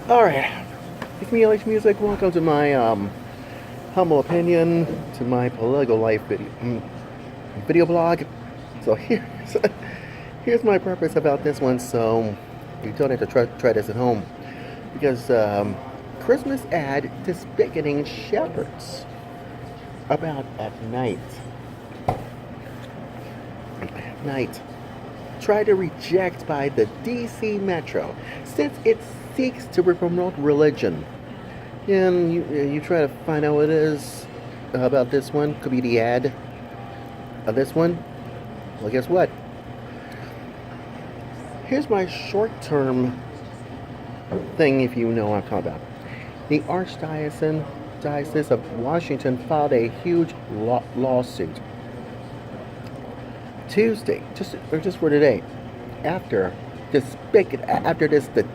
Alright, it's me, Alex Music. Welcome to my humble opinion, to my political life video blog. So here's my purpose about this one, so you don't have to try this at home. Because Christmas ad despicting shepherds about at night. At night. Try to reject by the DC Metro since it seeks to promote religion. And you try to find out what it is about this one. Could be the ad of this one. Well, guess what? Here's my short-term thing, if you know what I'm talking about. The Archdiocese of Washington filed a huge lawsuit Tuesday, just for today, after this the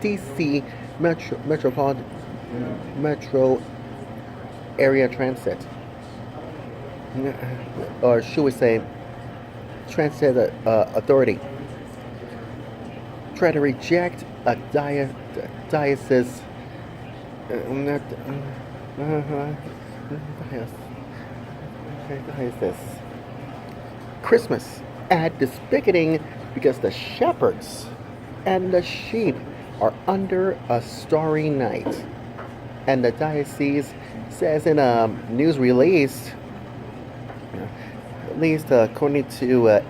DC Metro Area Transit, or should we say, Transit Authority, try to reject a diocese. Diocese Christmas ad despicting because the shepherds and the sheep are under a starry night. And the diocese says in a news release, at least according to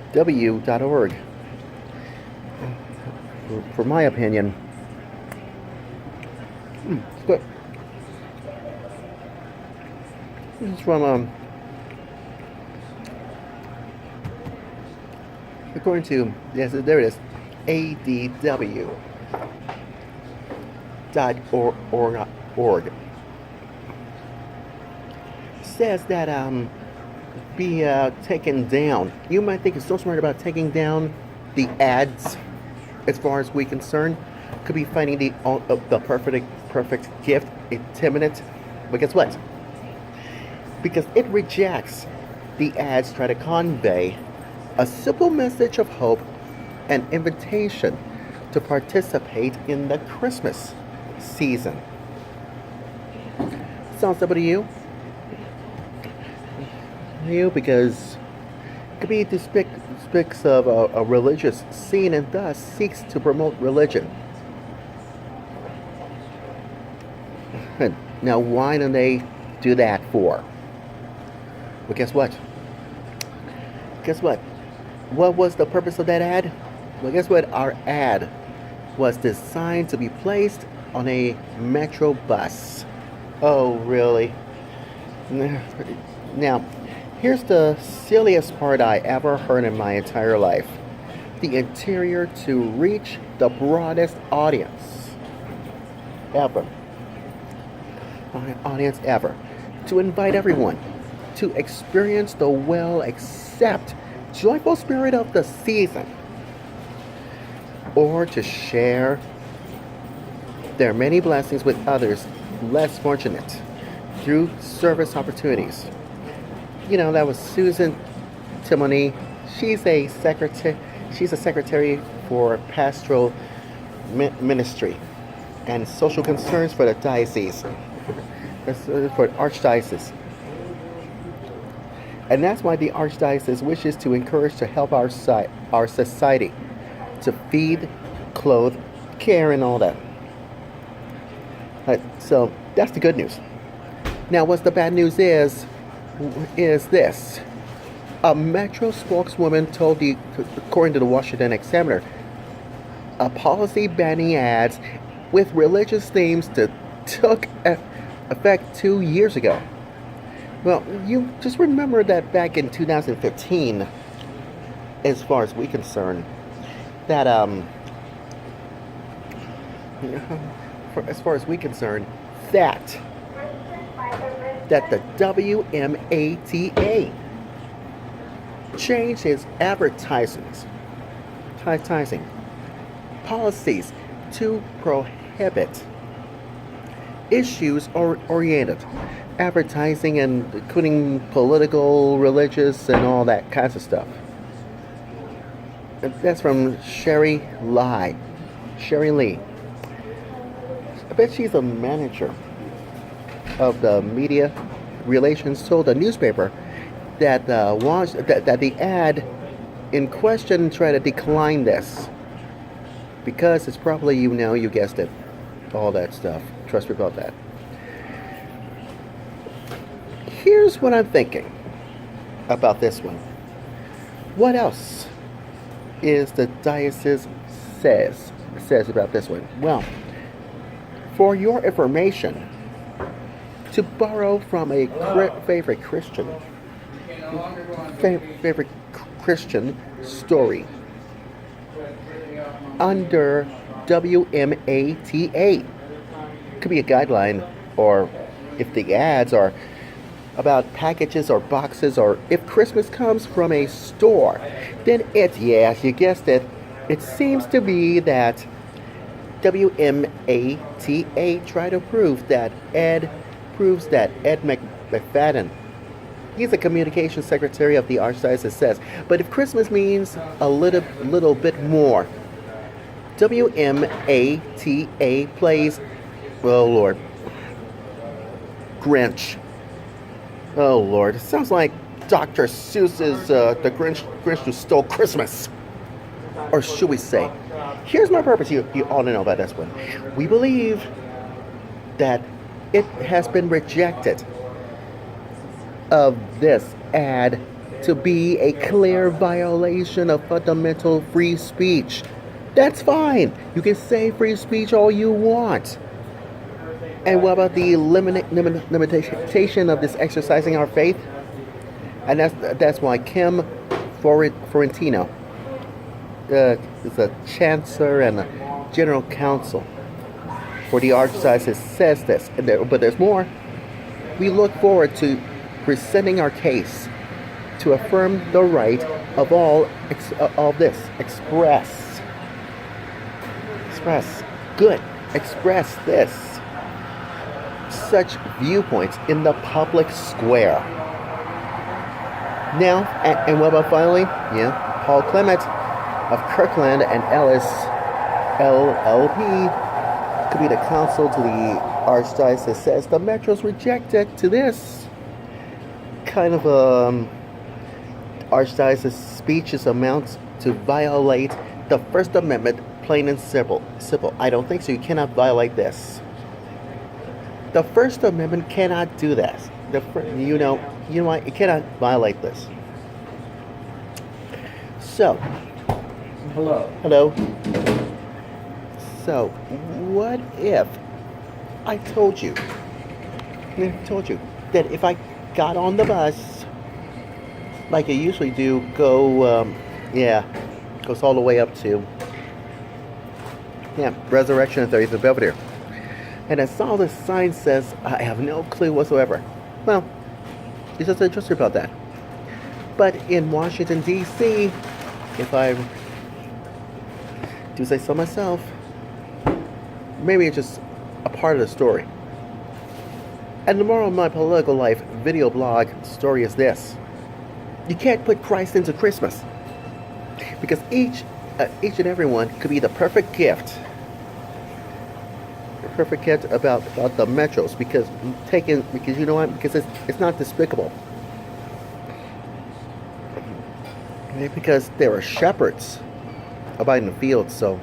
adw.org, for my opinion, but this is from according to, yes, there it is, adw.org, says that be taken down. You might think it's so smart about taking down the ads. As far as we're concerned, could be finding the perfect gift, intimidate. But guess what? Because it rejects the ads try to convey a simple message of hope and invitation to participate in the Christmas season. Sounds simple to you? Because it could be depicts of a religious scene and thus seeks to promote religion. Now, why don't they do that for? Well, guess what? What was the purpose of that ad? Well, guess what? Our ad was designed to be placed on a metro bus. Oh, really? Now, here's the silliest part I ever heard in my entire life. The interior to reach the broadest audience ever. To invite everyone to experience the well-accepted, joyful spirit of the season, or to share their many blessings with others less fortunate through service opportunities. You know, that was Susan Timoney. She's a secretary for pastoral ministry and social concerns for the diocese, for Archdiocese. And that's why the Archdiocese wishes to encourage to help our society to feed, clothe, care, and all that. So that's the good news. Now, what's the bad news is this. A Metro spokeswoman told according to the Washington Examiner, a policy banning ads with religious themes took effect 2 years ago. Well, you just remember that back in 2015, as far as we're concerned, that that the WMATA changed its advertising policies to prohibit issues-oriented advertising, and including political, religious, and all that kinds of stuff. That's from Sherry Lai, Sherry Lee. I bet she's a manager of the media relations, told the newspaper that that the ad in question tried to decline this because it's probably, you guessed it, all that stuff. Trust me about that. Here's what I'm thinking about this one. What else is the diocese says about this one? Well, for your information, to borrow from a favorite Christian story, under WMATA, could be a guideline, or if the ads are about packages or boxes, or if Christmas comes from a store, then yes, you guessed it, it seems to be that WMATA tried to prove that Ed McFadden, he's the communications secretary of the Archdiocese, says, but if Christmas means a little bit more, WMATA plays, oh Lord, Grinch. Oh Lord, it sounds like Dr. Seuss's The Grinch Who Stole Christmas. Or should we say, here's my purpose, you ought to know about this one. We believe that it has been rejected of this ad to be a clear violation of fundamental free speech. That's fine. You can say free speech all you want. And what about the limitation of this exercising our faith? And that's why Kim Florentino is a chancellor and a general counsel for the Archdiocese, says this. But there's more. We look forward to presenting our case to affirm the right of all this. Express this. Such viewpoints in the public square. Now, and what about finally? Yeah, Paul Clement of Kirkland and Ellis LLP could be the counsel to the Archdiocese, says the Metro's rejected to this kind of Archdiocese speeches amounts to violate the First Amendment, plain and simple. I don't think so. You cannot violate this. The First Amendment cannot do that. You know what? It cannot violate this. So, hello. So, what if I told you that if I got on the bus, like I usually do, goes all the way up to Resurrection and 30th Belvedere, and I saw the sign says, I have no clue whatsoever. Well, it's just interesting about that. But in Washington, D.C., if I do say so myself, maybe it's just a part of the story. And the moral of my political life video blog story is this: you can't put Christ into Christmas, because each and every one could be the perfect gift. About the metros, because you know what? Because it's not despicable. Because there are shepherds abiding in the fields, so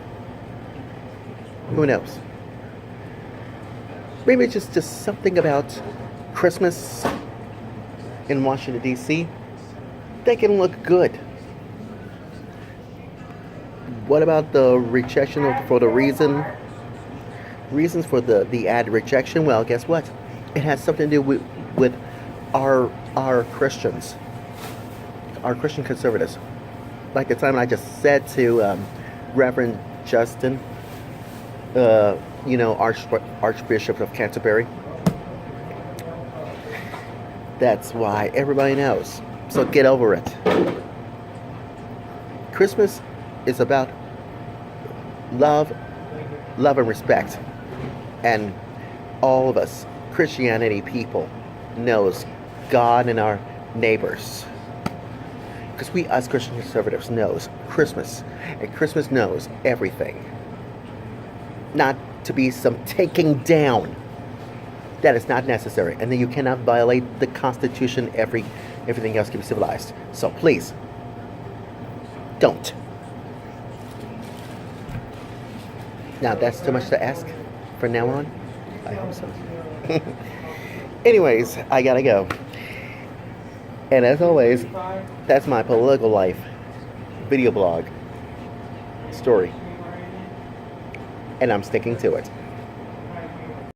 who knows? Maybe it's just something about Christmas in Washington, D.C. They can look good. What about the rejection for the reasons for the ad rejection? Well, guess what? It has something to do with our Christians, our Christian conservatives. Like the time I just said to Reverend Justin, Archbishop of Canterbury. That's why everybody knows. So get over it. Christmas is about love and respect. And all of us, Christianity people, knows God and our neighbors. Because we, as Christian conservatives, knows Christmas. And Christmas knows everything. not to be some taking down. That is not necessary. And then you cannot violate the Constitution. Everything else can be civilized. So please, don't. Now that's too much to ask from now on? I hope so. Anyways, I gotta go. And as always, that's my political life video blog story. And I'm sticking to it.